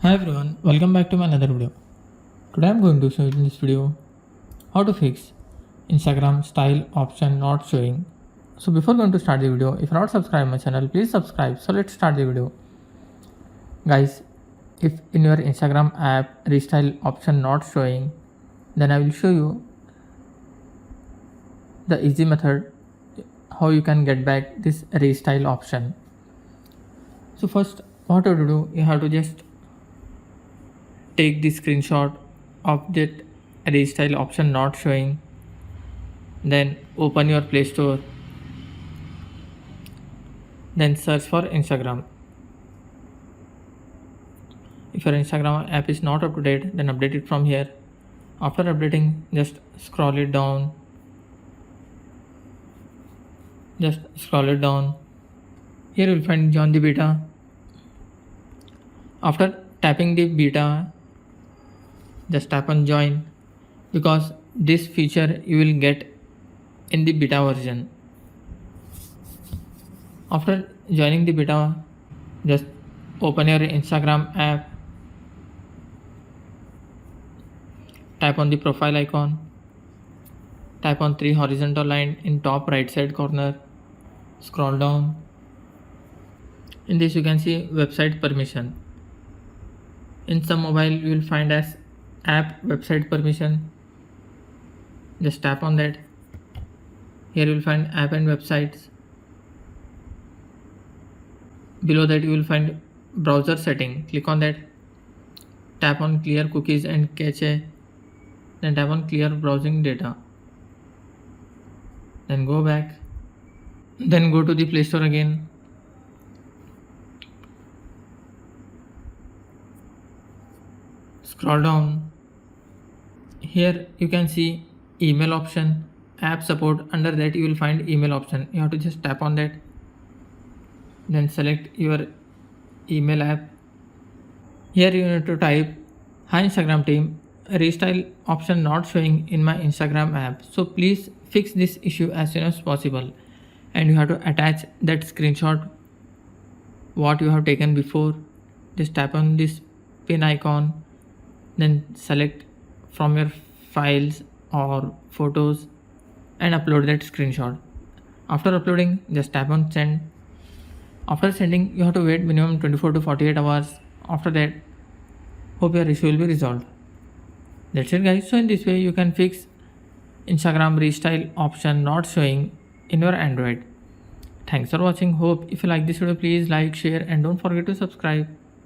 Hi everyone, welcome back to my another video. Today I'm going to show you in this video how to fix Instagram style option not showing. So before going to start the video, if you're not subscribed my channel, please subscribe. So let's start the video. Guys, if in your Instagram app restyle option not showing, then I will show you the easy method how you can get back this restyle option. So first what to do, you have to just take the screenshot of that restyle option not showing, then open your Play Store, then search for Instagram. If your Instagram app is not up to date, then update it from here. After updating, just scroll it down, here you will find join the beta. After tapping the beta, just tap on join, because this feature you will get in the beta version. After joining the beta, just open your Instagram app, tap on the profile icon, tap on 3 horizontal line in top right side corner, scroll down. In this you can see website permission. In some mobile you will find as app website permission. Just tap on that. Here you will find app and websites. Below that you will find browser setting. Click on that. Tap on clear cookies and cache. Then tap on clear browsing data. Then go back. Then go to the Play Store again. Scroll down. Here you can see email option, app support. Under that you will find email option. You have to just tap on that. Then select your email app. Here you need to type, "Hi Instagram team, restyle option not showing in my Instagram app. So please fix this issue as soon as possible." And you have to attach that screenshot what you have taken before. Just tap on this pin icon, then select from your files or photos and upload that screenshot. After uploading, just tap on send. After sending, you have to wait minimum 24 to 48 hours. After that, hope your issue will be resolved. That's it guys. So in this way you can fix Instagram restyle option not showing in your Android. Thanks for watching. Hope if you like this video, please like, share and don't forget to subscribe.